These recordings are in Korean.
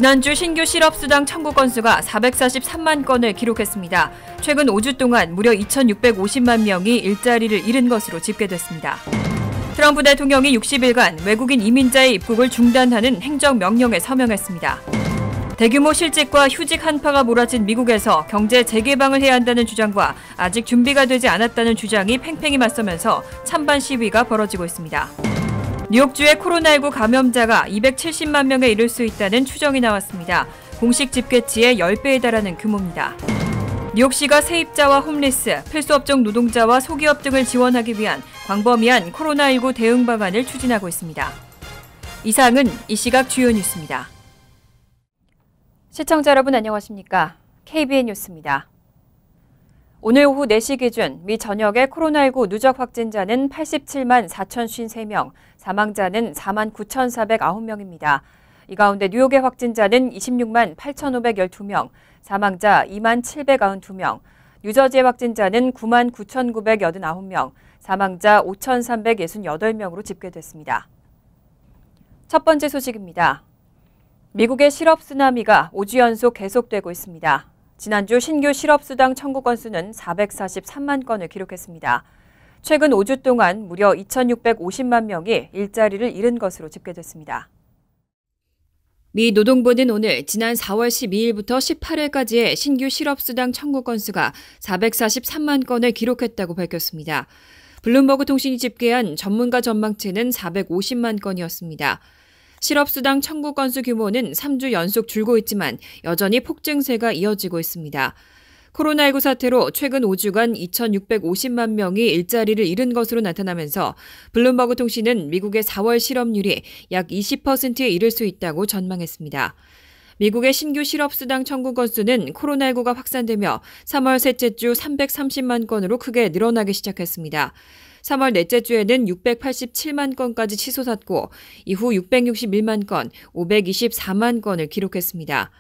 지난주 신규 실업수당 청구 건수가 443만 건을 기록했습니다. 최근 5주 동안 무려 2,650만 명이 일자리를 잃은 것으로 집계됐습니다. 트럼프 대통령이 60일간 외국인 이민자의 입국을 중단하는 행정명령에 서명했습니다. 대규모 실직과 휴직 한파가 몰아친 미국에서 경제 재개방을 해야 한다는 주장과 아직 준비가 되지 않았다는 주장이 팽팽히 맞서면서 찬반 시위가 벌어지고 있습니다. 뉴욕주의 코로나19 감염자가 270만 명에 이를 수 있다는 추정이 나왔습니다. 공식 집계치의 10배에 달하는 규모입니다. 뉴욕시가 세입자와 홈리스, 필수업종 노동자와 소기업 등을 지원하기 위한 광범위한 코로나19 대응 방안을 추진하고 있습니다. 이상은 이 시각 주요 뉴스입니다. 시청자 여러분 안녕하십니까? KBN 뉴스입니다. 오늘 오후 4시 기준 미 전역의 코로나19 누적 확진자는 87만 4,053명, 사망자는 4만 9,409명입니다. 이 가운데 뉴욕의 확진자는 26만 8,512명, 사망자 2만 792명, 뉴저지의 확진자는 9만 9,989명, 사망자 5,368명으로 집계됐습니다. 첫 번째 소식입니다. 미국의 실업 쓰나미가 5주 연속 계속되고 있습니다. 지난주 신규 실업수당 청구 건수는 443만 건을 기록했습니다. 최근 5주 동안 무려 2,650만 명이 일자리를 잃은 것으로 집계됐습니다. 미 노동부는 오늘 지난 4월 12일부터 18일까지의 신규 실업수당 청구 건수가 443만 건을 기록했다고 밝혔습니다. 블룸버그 통신이 집계한 전문가 전망치는 450만 건이었습니다. 실업수당 청구 건수 규모는 3주 연속 줄고 있지만 여전히 폭증세가 이어지고 있습니다. 코로나19 사태로 최근 5주간 2,650만 명이 일자리를 잃은 것으로 나타나면서 블룸버그 통신은 미국의 4월 실업률이 약 20%에 이를 수 있다고 전망했습니다. 미국의 신규 실업수당 청구 건수는 코로나19가 확산되며 3월 셋째 주 330만 건으로 크게 늘어나기 시작했습니다. 3월 넷째 주에는 687만 건까지 치솟았고 이후 661만 건, 524만 건을 기록했습니다.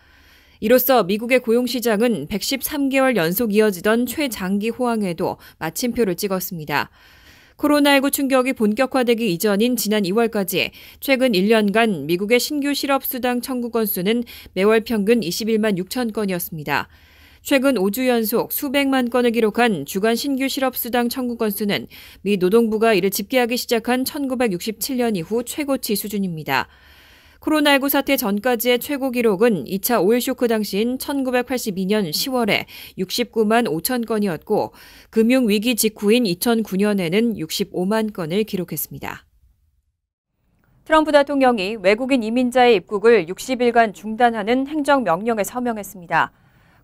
이로써 미국의 고용시장은 113개월 연속 이어지던 최장기 호황에도 마침표를 찍었습니다. 코로나19 충격이 본격화되기 이전인 지난 2월까지 최근 1년간 미국의 신규 실업수당 청구 건수는 매월 평균 21만 6천 건이었습니다. 최근 5주 연속 수백만 건을 기록한 주간 신규 실업수당 청구 건수는 미 노동부가 이를 집계하기 시작한 1967년 이후 최고치 수준입니다. 코로나19 사태 전까지의 최고 기록은 2차 오일 쇼크 당시인 1982년 10월에 69만 5천 건이었고 금융위기 직후인 2009년에는 65만 건을 기록했습니다. 트럼프 대통령이 외국인 이민자의 입국을 60일간 중단하는 행정명령에 서명했습니다.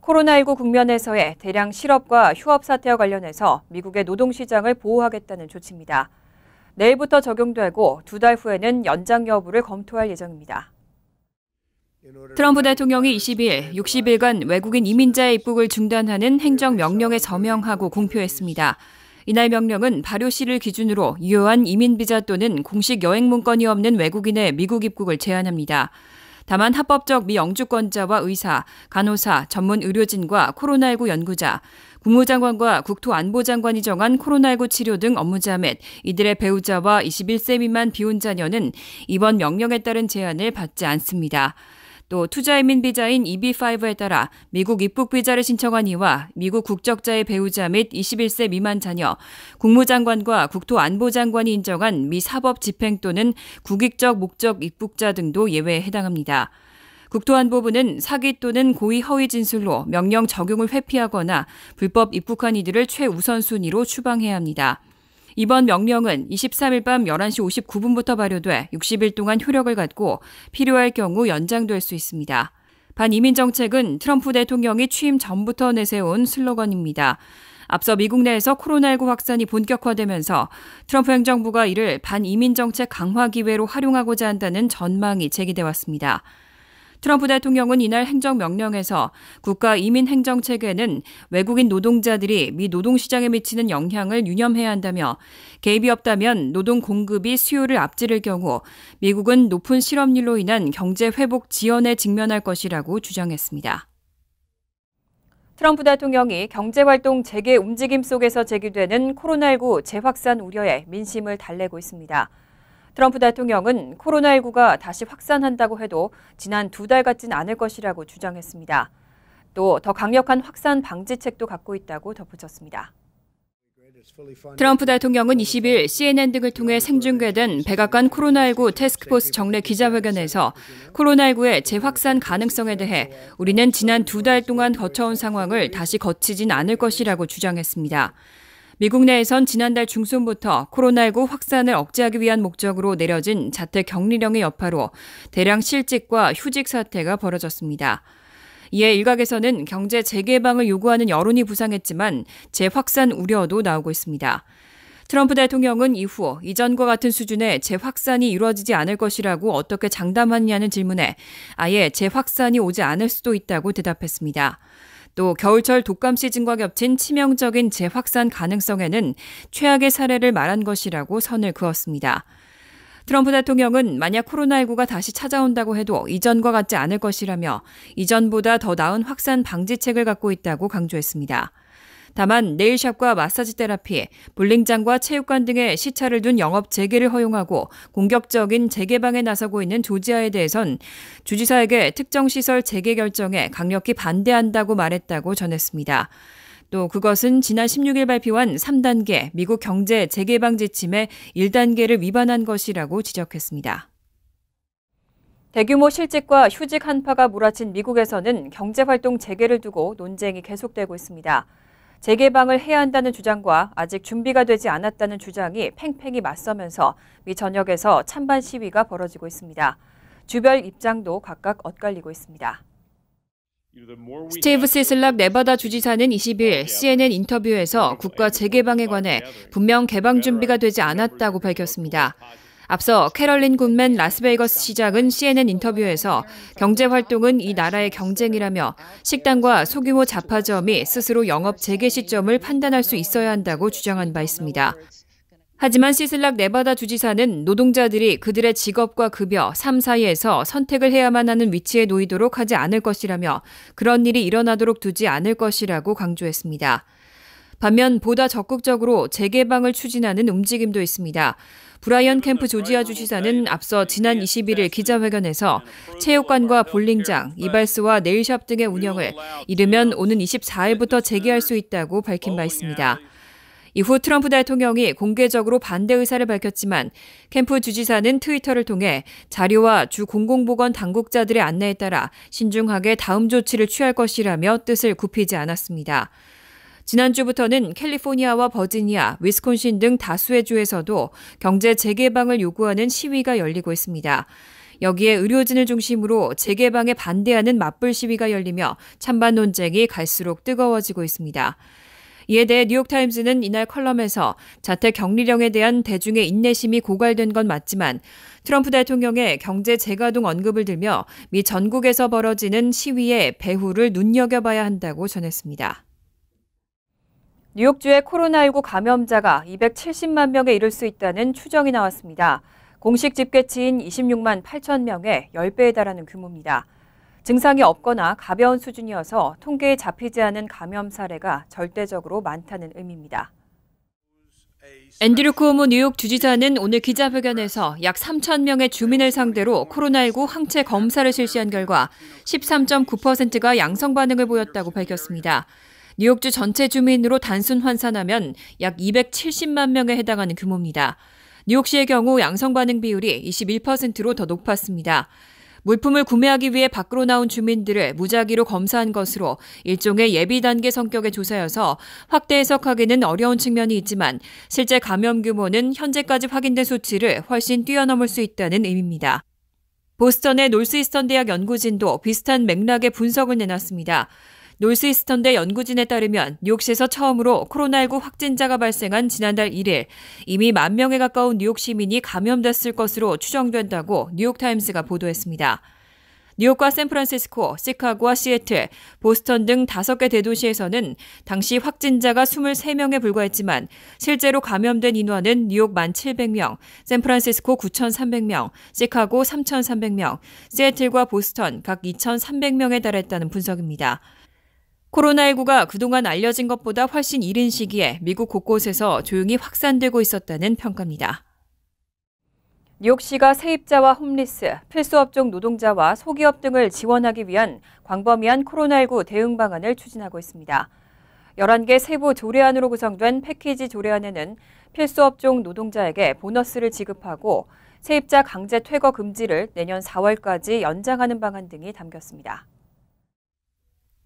코로나19 국면에서의 대량 실업과 휴업 사태와 관련해서 미국의 노동시장을 보호하겠다는 조치입니다. 내일부터 적용되고 2달 후에는 연장 여부를 검토할 예정입니다. 트럼프 대통령이 20일 60일간 외국인 이민자의 입국을 중단하는 행정명령에 서명하고 공표했습니다. 이날 명령은 발효시를 기준으로 유효한 이민비자 또는 공식 여행 문건이 없는 외국인의 미국 입국을 제한합니다. 다만 합법적 미영주권자와 의사, 간호사, 전문 의료진과 코로나19 연구자, 국무장관과 국토안보장관이 정한 코로나19 치료 등 업무자 및 이들의 배우자와 21세 미만 비혼자녀는 이번 명령에 따른 제한을 받지 않습니다. 또 투자이민 비자인 EB5에 따라 미국 입국 비자를 신청한 이와 미국 국적자의 배우자 및 21세 미만 자녀, 국무장관과 국토안보장관이 인정한 미사법 집행 또는 국익적 목적 입국자 등도 예외에 해당합니다. 국토안보부는 사기 또는 고의 허위 진술로 명령 적용을 회피하거나 불법 입국한 이들을 최우선순위로 추방해야 합니다. 이번 명령은 23일 밤 11시 59분부터 발효돼 60일 동안 효력을 갖고 필요할 경우 연장될 수 있습니다. 반이민 정책은 트럼프 대통령이 취임 전부터 내세운 슬로건입니다. 앞서 미국 내에서 코로나19 확산이 본격화되면서 트럼프 행정부가 이를 반이민 정책 강화 기회로 활용하고자 한다는 전망이 제기돼 왔습니다. 트럼프 대통령은 이날 행정명령에서 국가 이민 행정체계는 외국인 노동자들이 미 노동시장에 미치는 영향을 유념해야 한다며 개입이 없다면 노동 공급이 수요를 앞지를 경우 미국은 높은 실업률로 인한 경제 회복 지연에 직면할 것이라고 주장했습니다. 트럼프 대통령이 경제활동 재개 움직임 속에서 제기되는 코로나19 재확산 우려에 민심을 달래고 있습니다. 트럼프 대통령은 코로나19가 다시 확산한다고 해도 지난 2달 같진 않을 것이라고 주장했습니다. 또 더 강력한 확산 방지책도 갖고 있다고 덧붙였습니다. 트럼프 대통령은 20일 CNN 등을 통해 생중계된 백악관 코로나19 태스크포스 정례 기자회견에서 코로나19의 재확산 가능성에 대해 우리는 지난 2달 동안 거쳐온 상황을 다시 거치진 않을 것이라고 주장했습니다. 미국 내에선 지난달 중순부터 코로나19 확산을 억제하기 위한 목적으로 내려진 자택 격리령의 여파로 대량 실직과 휴직 사태가 벌어졌습니다. 이에 일각에서는 경제 재개방을 요구하는 여론이 부상했지만 재확산 우려도 나오고 있습니다. 트럼프 대통령은 이후 이전과 같은 수준의 재확산이 이루어지지 않을 것이라고 어떻게 장담하느냐는 질문에 아예 재확산이 오지 않을 수도 있다고 대답했습니다. 또 겨울철 독감 시즌과 겹친 치명적인 재확산 가능성에는 최악의 사례를 말한 것이라고 선을 그었습니다. 트럼프 대통령은 만약 코로나19가 다시 찾아온다고 해도 이전과 같지 않을 것이라며 이전보다 더 나은 확산 방지책을 갖고 있다고 강조했습니다. 다만 네일샵과 마사지 테라피, 볼링장과 체육관 등의 시차를 둔 영업 재개를 허용하고 공격적인 재개방에 나서고 있는 조지아에 대해선 주지사에게 특정 시설 재개 결정에 강력히 반대한다고 말했다고 전했습니다. 또 그것은 지난 16일 발표한 3단계 미국 경제 재개방 지침의 1단계를 위반한 것이라고 지적했습니다. 대규모 실직과 휴직 한파가 몰아친 미국에서는 경제활동 재개를 두고 논쟁이 계속되고 있습니다. 재개방을 해야 한다는 주장과 아직 준비가 되지 않았다는 주장이 팽팽히 맞서면서 미 전역에서 찬반 시위가 벌어지고 있습니다. 주별 입장도 각각 엇갈리고 있습니다. 스티브 시슬락 네바다 주지사는 20일 CNN 인터뷰에서 국가 재개방에 관해 분명 개방 준비가 되지 않았다고 밝혔습니다. 앞서 캐럴린 굿맨 라스베이거스 시장은 CNN 인터뷰에서 경제활동은 이 나라의 경쟁이라며 식당과 소규모 잡화점이 스스로 영업 재개 시점을 판단할 수 있어야 한다고 주장한 바 있습니다. 하지만 시슬락 네바다 주지사는 노동자들이 그들의 직업과 급여, 삶 사이에서 선택을 해야만 하는 위치에 놓이도록 하지 않을 것이라며 그런 일이 일어나도록 두지 않을 것이라고 강조했습니다. 반면 보다 적극적으로 재개방을 추진하는 움직임도 있습니다. 브라이언 캠프 조지아 주지사는 앞서 지난 21일 기자회견에서 체육관과 볼링장, 이발소와 네일샵 등의 운영을 이르면 오는 24일부터 재개할 수 있다고 밝힌 바 있습니다. 이후 트럼프 대통령이 공개적으로 반대 의사를 밝혔지만 캠프 주지사는 트위터를 통해 자료와 주 공공보건 당국자들의 안내에 따라 신중하게 다음 조치를 취할 것이라며 뜻을 굽히지 않았습니다. 지난주부터는 캘리포니아와 버지니아, 위스콘신 등 다수의 주에서도 경제 재개방을 요구하는 시위가 열리고 있습니다. 여기에 의료진을 중심으로 재개방에 반대하는 맞불 시위가 열리며 찬반 논쟁이 갈수록 뜨거워지고 있습니다. 이에 대해 뉴욕타임스는 이날 컬럼에서 자택 격리령에 대한 대중의 인내심이 고갈된 건 맞지만 트럼프 대통령의 경제 재가동 언급을 들며 미 전국에서 벌어지는 시위의 배후를 눈여겨봐야 한다고 전했습니다. 뉴욕주의 코로나19 감염자가 270만 명에 이를 수 있다는 추정이 나왔습니다. 공식 집계치인 26만 8천 명의 10배에 달하는 규모입니다. 증상이 없거나 가벼운 수준이어서 통계에 잡히지 않은 감염 사례가 절대적으로 많다는 의미입니다. 앤드류 쿠오모 뉴욕 주지사는 오늘 기자회견에서 약 3천 명의 주민을 상대로 코로나19 항체 검사를 실시한 결과 13.9%가 양성 반응을 보였다고 밝혔습니다. 뉴욕주 전체 주민으로 단순 환산하면 약 270만 명에 해당하는 규모입니다. 뉴욕시의 경우 양성 반응 비율이 21%로 더 높았습니다. 물품을 구매하기 위해 밖으로 나온 주민들을 무작위로 검사한 것으로 일종의 예비 단계 성격의 조사여서 확대 해석하기는 어려운 측면이 있지만 실제 감염 규모는 현재까지 확인된 수치를 훨씬 뛰어넘을 수 있다는 의미입니다. 보스턴의 노스이스턴 대학 연구진도 비슷한 맥락의 분석을 내놨습니다. 노스이스턴대 연구진에 따르면 뉴욕시에서 처음으로 코로나19 확진자가 발생한 지난달 1일 이미 1만 명에 가까운 뉴욕 시민이 감염됐을 것으로 추정된다고 뉴욕타임스가 보도했습니다. 뉴욕과 샌프란시스코, 시카고와 시애틀, 보스턴 등 5개 대도시에서는 당시 확진자가 23명에 불과했지만 실제로 감염된 인원은 뉴욕 1,700명, 샌프란시스코 9,300명, 시카고 3,300명, 시애틀과 보스턴 각 2,300명에 달했다는 분석입니다. 코로나19가 그동안 알려진 것보다 훨씬 이른 시기에 미국 곳곳에서 조용히 확산되고 있었다는 평가입니다. 뉴욕시가 세입자와 홈리스, 필수업종 노동자와 소기업 등을 지원하기 위한 광범위한 코로나19 대응 방안을 추진하고 있습니다. 11개 세부 조례안으로 구성된 패키지 조례안에는 필수업종 노동자에게 보너스를 지급하고 세입자 강제 퇴거 금지를 내년 4월까지 연장하는 방안 등이 담겼습니다.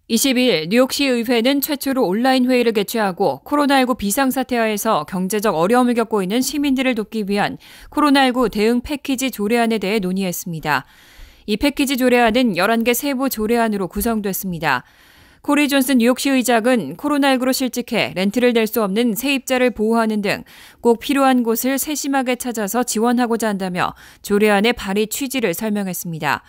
22일 뉴욕시 의회는 최초로 온라인 회의를 개최하고 코로나19 비상사태 하에서 경제적 어려움을 겪고 있는 시민들을 돕기 위한 코로나19 대응 패키지 조례안에 대해 논의했습니다. 이 패키지 조례안은 11개 세부 조례안으로 구성됐습니다. 코리 존슨 뉴욕시 의장은 코로나19로 실직해 렌트를 낼 수 없는 세입자를 보호하는 등 꼭 필요한 곳을 세심하게 찾아서 지원하고자 한다며 조례안의 발의 취지를 설명했습니다.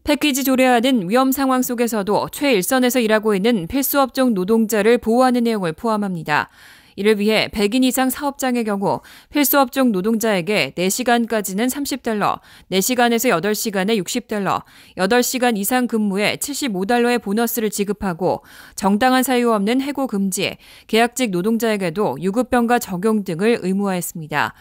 패키지 조례안은 위험 상황 속에서도 최일선에서 일하고 있는 필수업종 노동자를 보호하는 내용을 포함합니다. 이를 위해 100인 이상 사업장의 경우 필수업종 노동자에게 4시간까지는 $30, 4시간에서 8시간에 $60, 8시간 이상 근무에 $75의 보너스를 지급하고 정당한 사유 없는 해고 금지, 계약직 노동자에게도 유급병가 적용 등을 의무화했습니다.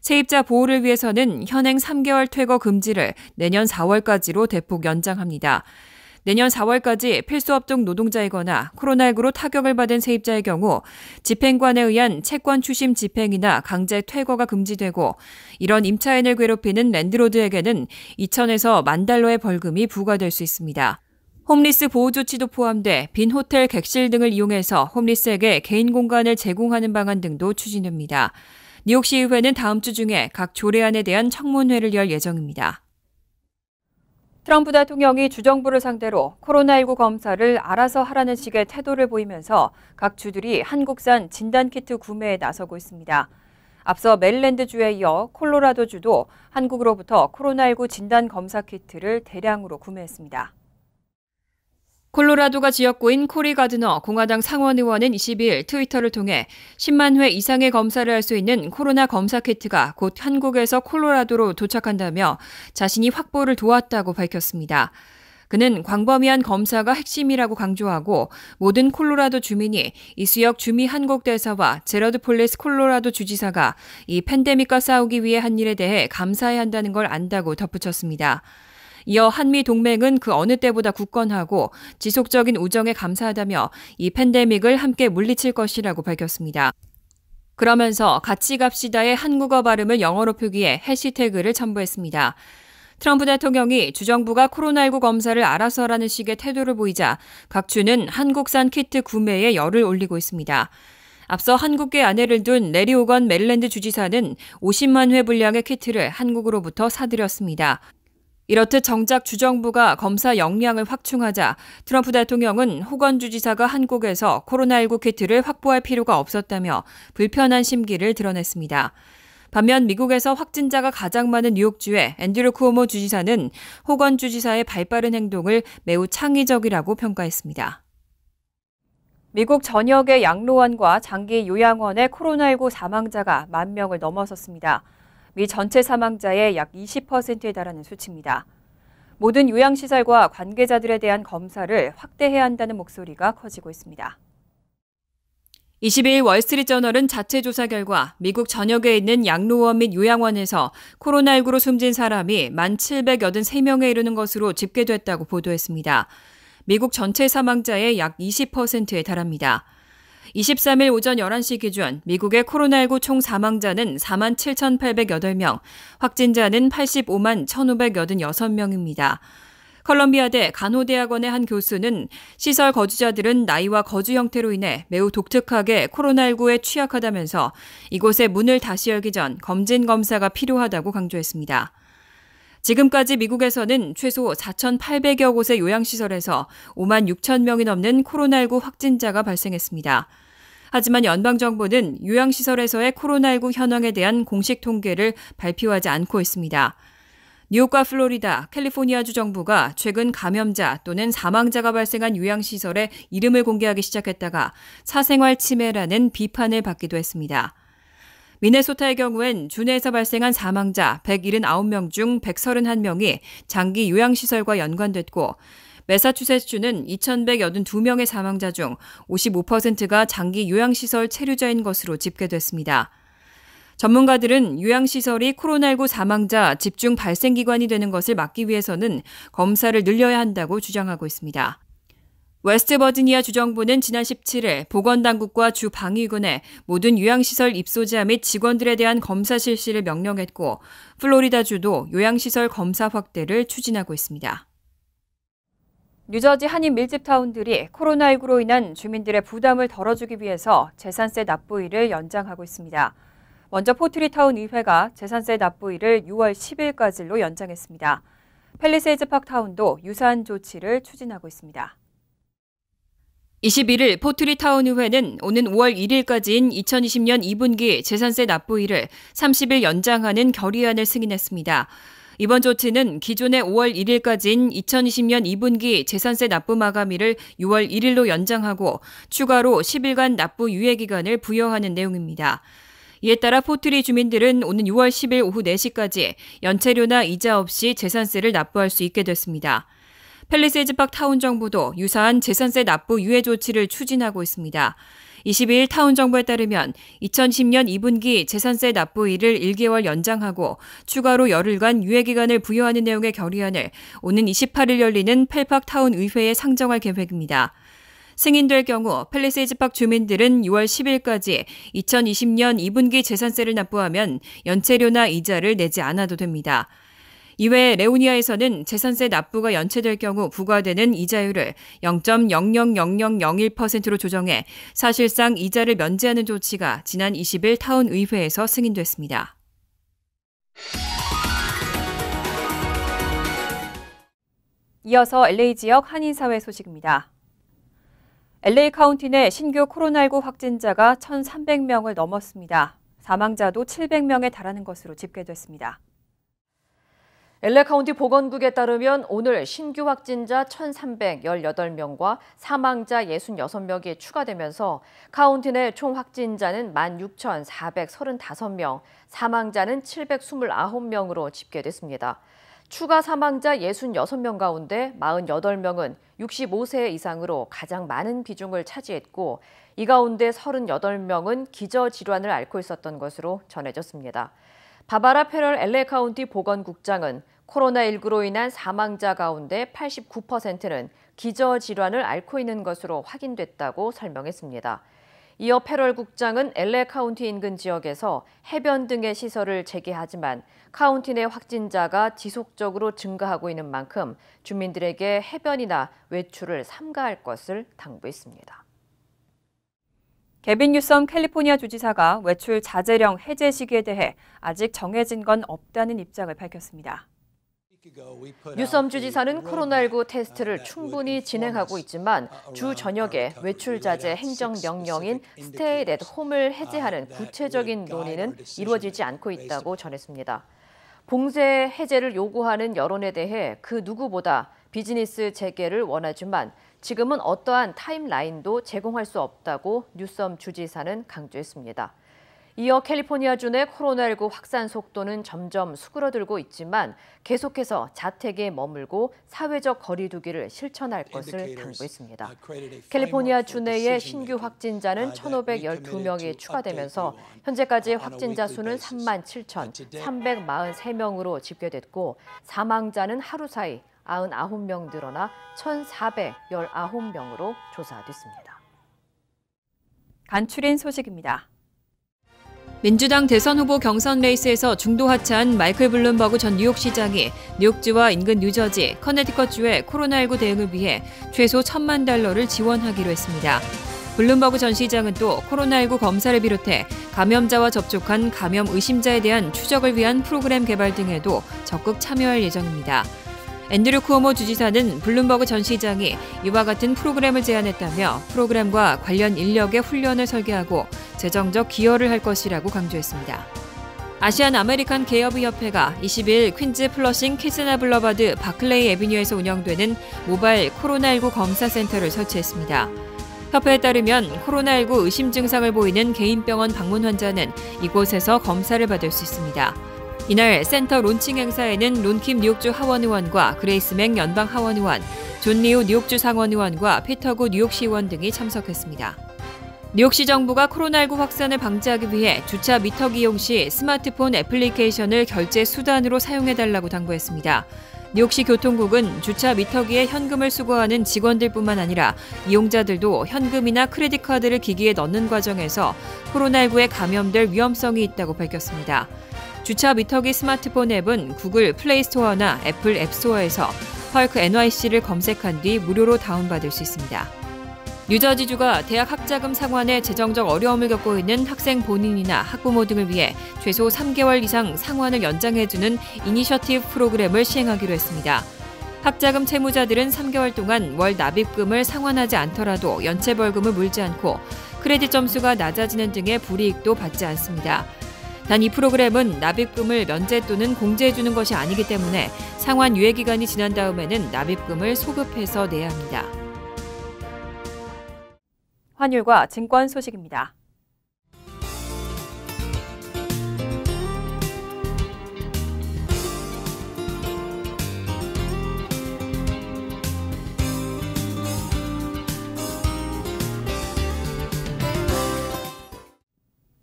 세입자 보호를 위해서는 현행 3개월 퇴거 금지를 내년 4월까지로 대폭 연장합니다. 내년 4월까지 필수업종 노동자이거나 코로나19로 타격을 받은 세입자의 경우 집행관에 의한 채권 추심 집행이나 강제 퇴거가 금지되고 이런 임차인을 괴롭히는 랜드로드에게는 $2,000에서 $10,000의 벌금이 부과될 수 있습니다. 홈리스 보호 조치도 포함돼 빈 호텔 객실 등을 이용해서 홈리스에게 개인 공간을 제공하는 방안 등도 추진됩니다. 뉴욕시 의회는 다음 주 중에 각 조례안에 대한 청문회를 열 예정입니다. 트럼프 대통령이 주정부를 상대로 코로나19 검사를 알아서 하라는 식의 태도를 보이면서 각 주들이 한국산 진단키트 구매에 나서고 있습니다. 앞서 메릴랜드주에 이어 콜로라도주도 한국으로부터 코로나19 진단 검사 키트를 대량으로 구매했습니다. 콜로라도가 지역구인 코리 가드너 공화당 상원 의원은 22일 트위터를 통해 10만 회 이상의 검사를 할 수 있는 코로나 검사 키트가 곧 한국에서 콜로라도로 도착한다며 자신이 확보를 도왔다고 밝혔습니다. 그는 광범위한 검사가 핵심이라고 강조하고 모든 콜로라도 주민이 이수혁 주미 한국대사와 제러드 폴리스 콜로라도 주지사가 이 팬데믹과 싸우기 위해 한 일에 대해 감사해야 한다는 걸 안다고 덧붙였습니다. 이어 한미 동맹은 그 어느 때보다 굳건하고 지속적인 우정에 감사하다며 이 팬데믹을 함께 물리칠 것이라고 밝혔습니다. 그러면서 같이 갑시다의 한국어 발음을 영어로 표기해 해시태그를 첨부했습니다. 트럼프 대통령이 주정부가 코로나19 검사를 알아서 하라는 식의 태도를 보이자 각 주는 한국산 키트 구매에 열을 올리고 있습니다. 앞서 한국계 아내를 둔 레리 오건 메릴랜드 주지사는 50만 회 분량의 키트를 한국으로부터 사들였습니다. 이렇듯 정작 주정부가 검사 역량을 확충하자 트럼프 대통령은 호건 주지사가 한국에서 코로나19 키트를 확보할 필요가 없었다며 불편한 심기를 드러냈습니다. 반면 미국에서 확진자가 가장 많은 뉴욕주의 앤드류 쿠오모 주지사는 호건 주지사의 발빠른 행동을 매우 창의적이라고 평가했습니다. 미국 전역의 양로원과 장기 요양원의 코로나19 사망자가 10,000명을 넘어섰습니다. 미 전체 사망자의 약 20%에 달하는 수치입니다. 모든 요양시설과 관계자들에 대한 검사를 확대해야 한다는 목소리가 커지고 있습니다. 22일 월스트리트저널은 자체 조사 결과 미국 전역에 있는 양로원 및 요양원에서 코로나19로 숨진 사람이 1,783명에 이르는 것으로 집계됐다고 보도했습니다. 미국 전체 사망자의 약 20%에 달합니다. 23일 오전 11시 기준 미국의 코로나19 총 사망자는 47,808명, 확진자는 85만 1,586명입니다. 컬럼비아대 간호대학원의 한 교수는 시설 거주자들은 나이와 거주 형태로 인해 매우 독특하게 코로나19에 취약하다면서 이곳에 문을 다시 열기 전 검진 검사가 필요하다고 강조했습니다. 지금까지 미국에서는 최소 4,800여 곳의 요양시설에서 5만 6천 명이 넘는 코로나19 확진자가 발생했습니다. 하지만 연방정부는 요양시설에서의 코로나19 현황에 대한 공식 통계를 발표하지 않고 있습니다. 뉴욕과 플로리다, 캘리포니아주 정부가 최근 감염자 또는 사망자가 발생한 요양시설의 이름을 공개하기 시작했다가 사생활 침해라는 비판을 받기도 했습니다. 미네소타의 경우엔 주내에서 발생한 사망자 179명 중 131명이 장기 요양시설과 연관됐고 매사추세츠주는 2,182명의 사망자 중 55%가 장기 요양시설 체류자인 것으로 집계됐습니다. 전문가들은 요양시설이 코로나19 사망자 집중 발생기관이 되는 것을 막기 위해서는 검사를 늘려야 한다고 주장하고 있습니다. 웨스트버지니아 주정부는 지난 17일 보건당국과 주 방위군에 모든 요양시설 입소자 및 직원들에 대한 검사 실시를 명령했고 플로리다주도 요양시설 검사 확대를 추진하고 있습니다. 뉴저지 한인 밀집타운들이 코로나19로 인한 주민들의 부담을 덜어주기 위해서 재산세 납부일을 연장하고 있습니다. 먼저 포트리타운 의회가 재산세 납부일을 6월 10일까지로 연장했습니다. 팰리세이즈 파크타운도 유사한 조치를 추진하고 있습니다. 21일 포트리타운 의회는 오는 5월 1일까지인 2020년 2분기 재산세 납부일을 30일 연장하는 결의안을 승인했습니다. 이번 조치는 기존의 5월 1일까지인 2020년 2분기 재산세 납부 마감일을 6월 1일로 연장하고 추가로 10일간 납부 유예 기간을 부여하는 내용입니다. 이에 따라 포트리 주민들은 오는 6월 10일 오후 4시까지 연체료나 이자 없이 재산세를 납부할 수 있게 됐습니다. 팰리세이즈 파크 타운 정부도 유사한 재산세 납부 유예 조치를 추진하고 있습니다. 22일 타운 정부에 따르면 2010년 2분기 재산세 납부일을 1개월 연장하고 추가로 열흘간 유예 기간을 부여하는 내용의 결의안을 오는 28일 열리는 팰파크 타운 의회에 상정할 계획입니다. 승인될 경우 팰리세이즈 파크 주민들은 6월 10일까지 2020년 2분기 재산세를 납부하면 연체료나 이자를 내지 않아도 됩니다. 이외에 레오니아에서는 재산세 납부가 연체될 경우 부과되는 이자율을 0.000001%로 조정해 사실상 이자를 면제하는 조치가 지난 20일 타운 의회에서 승인됐습니다. 이어서 LA 지역 한인사회 소식입니다. LA 카운티 내 신규 코로나19 확진자가 1,300명을 넘었습니다. 사망자도 700명에 달하는 것으로 집계됐습니다. LA 카운티 보건국에 따르면 오늘 신규 확진자 1,318명과 사망자 66명이 추가되면서 카운티 내 총 확진자는 16,435명, 사망자는 729명으로 집계됐습니다. 추가 사망자 66명 가운데 48명은 65세 이상으로 가장 많은 비중을 차지했고 이 가운데 38명은 기저질환을 앓고 있었던 것으로 전해졌습니다. 바바라 페럴 LA 카운티 보건국장은 코로나19로 인한 사망자 가운데 89%는 기저질환을 앓고 있는 것으로 확인됐다고 설명했습니다. 이어 페럴 국장은 LA 카운티 인근 지역에서 해변 등의 시설을 재개하지만 카운티 내 확진자가 지속적으로 증가하고 있는 만큼 주민들에게 해변이나 외출을 삼가할 것을 당부했습니다. 개빈 뉴섬 캘리포니아 주지사가 외출 자제령 해제 시기에 대해 아직 정해진 건 없다는 입장을 밝혔습니다. 뉴섬 주지사는 코로나19 테스트를 충분히 진행하고 있지만 주 저녁에 외출 자제 행정 명령인 스테이 앳 홈을 해제하는 구체적인 논의는 이루어지지 않고 있다고 전했습니다. 봉쇄 해제를 요구하는 여론에 대해 그 누구보다 비즈니스 재개를 원하지만 지금은 어떠한 타임라인도 제공할 수 없다고 뉴섬 주지사는 강조했습니다. 이어 캘리포니아주 내 코로나19 확산 속도는 점점 수그러들고 있지만 계속해서 자택에 머물고 사회적 거리 두기를 실천할 것을 당부했습니다. 캘리포니아주 내의 신규 확진자는 1,512명이 추가되면서 현재까지 확진자 수는 37,343명으로 집계됐고 사망자는 하루 사이 99명 늘어나 1,419명으로 조사됐습니다. 간추린 소식입니다. 민주당 대선 후보 경선 레이스에서 중도 하차한 마이클 블룸버그 전 뉴욕시장이 뉴욕주와 인근 뉴저지, 커네티컷주의 코로나19 대응을 위해 최소 $10,000,000를 지원하기로 했습니다. 블룸버그 전 시장은 또 코로나19 검사를 비롯해 감염자와 접촉한 감염 의심자에 대한 추적을 위한 프로그램 개발 등에도 적극 참여할 예정입니다. 앤드류 쿠오모 주지사는 블룸버그 전 시장이 이와 같은 프로그램을 제안했다며 프로그램과 관련 인력의 훈련을 설계하고 재정적 기여를 할 것이라고 강조했습니다. 아시안 아메리칸 개업의협회가 20일 퀸즈 플러싱 키스나 블러바드 바클레이 애비뉴에서 운영되는 모바일 코로나19 검사센터를 설치했습니다. 협회에 따르면 코로나19 의심 증상을 보이는 개인병원 방문 환자는 이곳에서 검사를 받을 수 있습니다. 이날 센터 론칭 행사에는 론킴 뉴욕주 하원의원과 그레이스 맥 연방 하원의원, 존 리우 뉴욕주 상원의원과 피터 구 뉴욕시의원 등이 참석했습니다. 뉴욕시 정부가 코로나19 확산을 방지하기 위해 주차 미터기 이용 시 스마트폰 애플리케이션을 결제 수단으로 사용해달라고 당부했습니다. 뉴욕시 교통국은 주차 미터기에 현금을 수거하는 직원들뿐만 아니라 이용자들도 현금이나 크레딧 카드를 기기에 넣는 과정에서 코로나19에 감염될 위험성이 있다고 밝혔습니다. 주차 미터기 스마트폰 앱은 구글 플레이스토어나 애플 앱스토어에서 펄크 NYC를 검색한 뒤 무료로 다운받을 수 있습니다. 뉴저지주가 대학 학자금 상환에 재정적 어려움을 겪고 있는 학생 본인이나 학부모 등을 위해 최소 3개월 이상 상환을 연장해주는 이니셔티브 프로그램을 시행하기로 했습니다. 학자금 채무자들은 3개월 동안 월 납입금을 상환하지 않더라도 연체 벌금을 물지 않고 크레딧 점수가 낮아지는 등의 불이익도 받지 않습니다. 단 이 프로그램은 납입금을 면제 또는 공제해주는 것이 아니기 때문에 상환 유예 기간이 지난 다음에는 납입금을 소급해서 내야 합니다. 환율과 증권 소식입니다.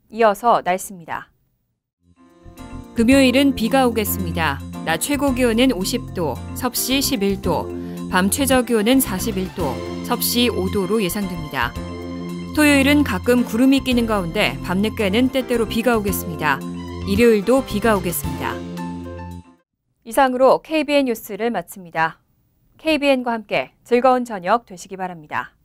이어서 날씨입니다. 금요일은 비가 오겠습니다. 낮 최고 기온은 50도, 섭씨 11도, 밤 최저 기온은 41도, 섭씨 5도로 예상됩니다. 토요일은 가끔 구름이 끼는 가운데 밤늦게는 때때로 비가 오겠습니다. 일요일도 비가 오겠습니다. 이상으로 KBN 뉴스를 마칩니다. KBN과 함께 즐거운 저녁 되시기 바랍니다.